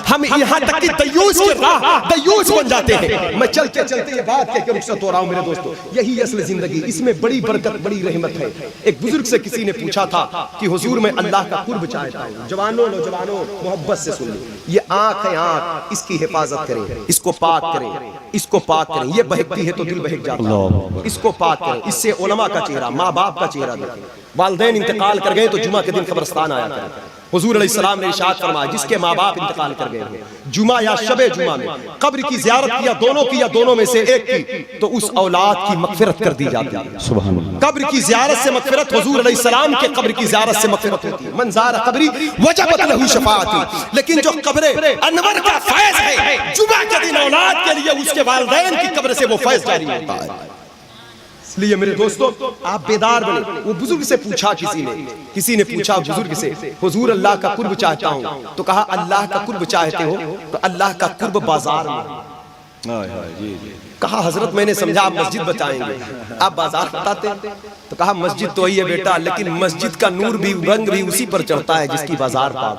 ہم یہاں تک کہ دیوس کے راہ دیوس بن جاتے ہیں. میں چلتے چلتے یہ بات کہہ کے رخصت ہو رہا ہوں میرے دوستو, یہی اصل زندگی, اس میں بڑی برکت بڑی رحمت ہے. ایک بزرگ سے کسی نے پوچھا تھا کہ حضور میں اللہ کا قرب چاہتا ہوں. جوانوں نوجوانوں محبت سے سن لو, یہ آنکھ ہے آنکھ, اس کی حفاظت کریں, اس کو پاک کریں, اس کو پاک کریں. یہ بہکتی ہے تو دل بہک جاتا ہے, اس کو پاک کریں. اس سے علماء کا چہرہ, ماں باپ کا چہرہ دیکھیں. والدین انتقال کر گئے تو جمعہ کے دن قبرستان آیا کریں. حضور علیہ السلام نے ارشاد فرمایا, جس کے ماں باپ انتقال کر گئے ہیں, جمعہ یا شب جمعہ میں قبر کی زیارت کیا, دونوں میں سے ایک کی, تو اس اولاد کی مغفرت کر دی جاتی ہے. سبحان اللہ. قبر کی زیارت سے مغفرت, حضور علیہ السلام کے قبر کی زیارت سے مغفرت ہوتی ہے. من زار قبری وجبت لہ شفاعتی. لیکن جو قبر انور کا فیض ہے, جمعہ کے دن اولاد کے لیے اس کے والدین کی قبر سے وہ فیض جاری ہوتا ہے. اس لیے میرے دوستو آپ بیدار بنے. وہ بزرگ سے پوچھا, کسی نے پوچھا بزرگ سے, حضور اللہ کا قرب چاہتا ہوں. تو کہا اللہ کا قرب چاہتے ہو تو اللہ کا قرب بازار میں. کہا حضرت میں نے سمجھا آپ مسجد بتائیں گے, آپ بازار بتاتے ہیں. تو کہا مسجد تو ہی ہے بیٹا, لیکن مسجد کا نور بھی رنگ بھی اسی پر چڑھتا ہے جس کی بازار پاک.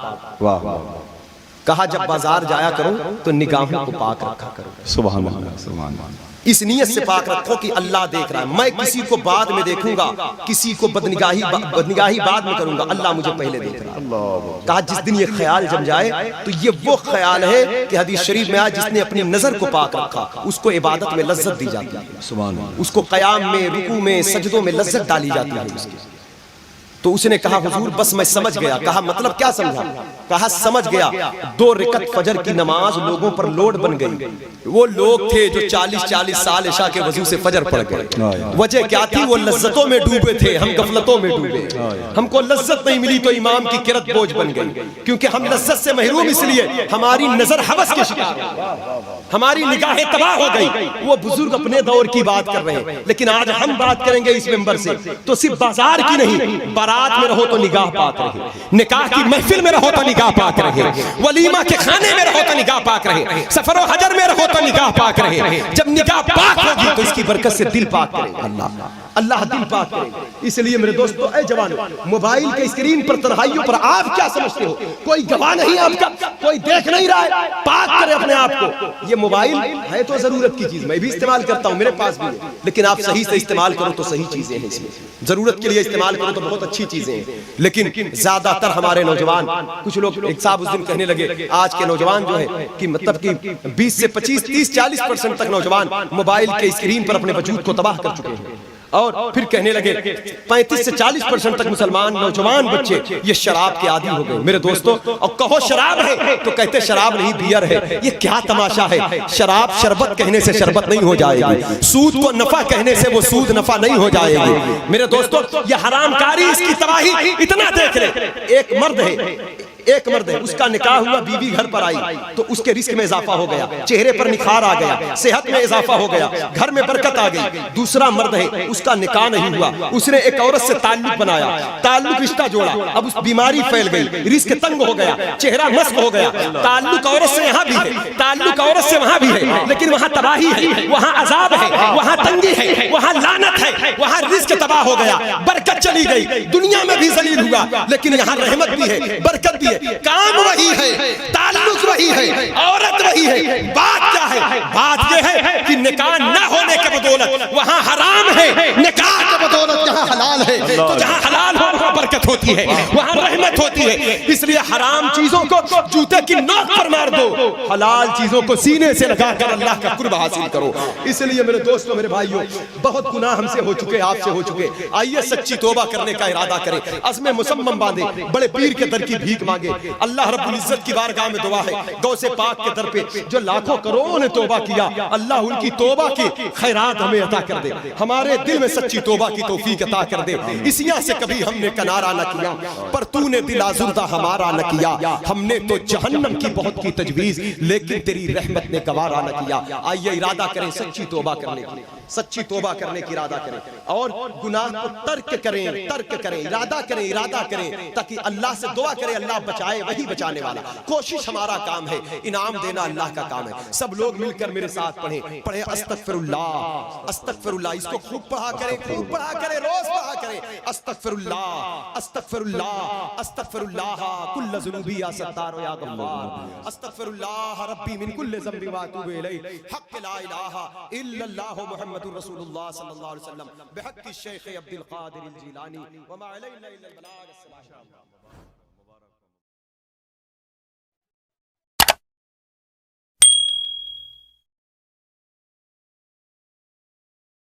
کہا جب بازار جایا کرو تو نگاہوں کو پاک رکھا کرو. سبحان اللہ, سبحان اللہ. اس نیت سے پاک رکھو کہ اللہ دیکھ رہا ہے. میں کسی کو بعد میں دیکھوں گا, کسی کو بدنگاہی بعد میں کروں گا, اللہ مجھے پہلے دیکھ رہا ہے. کہا جس دن یہ خیال جم جائے تو یہ وہ خیال ہے کہ حدیث شریف میں آیا, جس نے اپنی نظر کو پاک رکھا اس کو عبادت میں لذت دی جاتی ہے. سبحان اللہ. اس کو قیام میں, رکوع میں, سجدوں میں لذت ڈالی جاتی ہے اس کی. تو اس نے کہا حضور بس میں سمجھ گیا. کہا مطلب کیا سمجھا؟ کہا سمجھ گیا. 2 رکعت فجر کی نماز لوگوں پر لوڈ بن گئی. وہ لوگ تھے جو 40 سال عشاء کے وضو سے فجر پڑھ گئے. وجہ کیا تھی؟ وہ لذتوں میں ڈوبے تھے, ہم غفلتوں میں ڈوبے. ہم کو لذت نہیں ملی تو امام کی قرت بوجھ بن گئی, کیونکہ ہم لذت سے محروم اس لیے ہماری نظر ہوس کے شکار, ہماری نگاہیں تباہ ہو گئی. وہ بزرگ اپنے دور کی بات کر رہے ہیں, لیکن آج ہم بات کریں گے اس منبر سے تو صرف بازار کی نہیں, بارات میں رہو تو نگاہ پاک رہے, نکاح کی محفل میں رہو تو نگاہ پاک رہے, ولیمہ کے کھانے میں رہو تو نگاہ پاک رہے, سفر و حجر میں رہو تو نگاہ پاک رہے. جب نگاہ پاک ہوگی تو اس کی برکت سے دل پاک کرے اللہ دل پاک کرے. اس لیے میرے دوستو, اے جوانو, موبائل کے اسکرین پر تنہائیوں پر آپ کیا سمجھتے ہو؟ کوئی گواہ نہیں آپ کا, کوئی دیکھ نہیں رہا ہے, پاک کرے اپنے آپ کو. یہ موبائل ہے تو ضرورت کی چیز, میں بھی استعمال کرتا ہوں, میرے پاس بھی ہے, لیکن آپ صحیح سے استعمال کرو تو صحیح چیزیں ہیں اس میں. ضرورت کے لیے استعمال کرو تو بہت اچھی چیزیں ہیں, لیکن زیادہ تر ہمارے نوجوان, کچھ لوگ ایک صاحب اس دن کہنے لگے آج کے نوجوان جو ہے کہ مطلب کہ 20 سے 25 30 40% تک نوجوان موبائل کے اسکرین پر اپنے وجود کو تباہ کر چکے ہیں. اور پھر کہنے لگے 35 سے 40% تک مسلمان نوجوان بچے یہ شراب کے عادی ہو گئے. میرے دوستو, اور کہو شراب ہے تو کہتے شراب نہیں بیئر ہے. یہ کیا تماشا ہے؟ شراب شربت کہنے سے شربت نہیں ہو جائے گی, سود کو نفع کہنے سے وہ سود نفع نہیں ہو جائے گی. میرے دوستو, یہ حرام کاری, اس کی تباہی اتنا دیکھ لیں. ایک مرد ہے, اس کا نکاح ہوا, بیوی گھر پر آئی تو اس کے رزق میں اضافہ ہو گیا, چہرے پر نکھار آ گیا, صحت میں اضافہ ہو گیا, گھر میں برکت آ گئی. دوسرا مرد ہے, اس کا نکاح نہیں ہوا, اس نے ایک عورت سے تعلق بنایا, تعلق رشتہ جوڑا, اب اس بیماری پھیل گئی, رزق تنگ ہو گیا, چہرہ مسخ ہو گیا. تعلق عورت سے یہاں بھی ہے, تعلق عورت سے وہاں بھی ہے, لیکن وہاں تباہی ہے, وہاں عذاب ہے, وہاں تنگی ہے, وہاں لعنت ہے, وہاں رزق تباہ ہو گیا, برکت چلی گئی, دنیا میں بھی ذلیل ہوا, لیکن یہاں رحمت بھی ہے, برکت بھی ہے. کام وہی ہے, تعلق وہی ہے, عورت وہی ہے. بات کیا ہے؟ بات یہ ہے کہ نکاح نہ ہونے کے بدولت وہاں حرام ہے, نکاح کے بدولت جہاں حلال ہے. تو جہاں حلال ہو وہاں برکت ہوتی ہے, وہاں رحمت ہوتی ہے. اس لیے حرام چیزوں کو جوتے کی نوک پر مار دو, حلال چیزوں کو سینے سے لگا کر اللہ کا قرب حاصل کرو. اس لیے میرے دوستو, میرے بھائیوں, بہت گناہ ہم سے ہو چکے, آپ سے ہو چکے. آئیے سچی توبہ کرنے کا ارادہ کریں, عزم مصمم باندھے, بڑے پیر کے در کی بھیک مانگے. اللہ رب العزت کی بارگاہ میں دعا ہے, غوث پاک کے در پہ جو لاکھوں کروڑوں نے توبہ کیا, اللہ ان کی توبہ کی خیرات ہمیں عطا کر دے, ہمارے دل میں سچی توبہ کی توفیق عطا کر دے. اس یہاں سے کبھی ہم نے کنارہ نہ کیا. کیا، پر تو نے دل آزردہ ہمارا نہ کیا، ہم نے تو جہنم کی بہت کی تجویز لیکن تیری رحمت نے گوارا نہ کیا۔ آئیے ارادہ کریں سچی توبہ کرنے کی، سچی توبہ کرنے کی ارادہ کریں اور گناہ کو ترک کریں، ارادہ کریں تاکہ اللہ سے دعا کریں اللہ بچائے، وہی بچانے والا۔ کوشش ہمارا کام ہے، انعام دینا اللہ کا کام ہے۔ سب لوگ مل کر میرے ساتھ پڑھیں استغفر اللہ، استغفر اللہ، اس کو خوب پڑھا کریں، روز پڑھا کریں، استغفر اللہ، استغفر اللہ، استغفر اللہ کل ذنوبی یا ستار و یا غفار، استغفر اللہ ربی من کل ذنب و اتوب الیہ، حق لا الہ الا اللہ محمد رسول اللہ صلی اللہ علیہ وسلم، بحق الشیخ عبد القادر الجیلانی، وما علینا الا البلاغ۔ السلام علیکم۔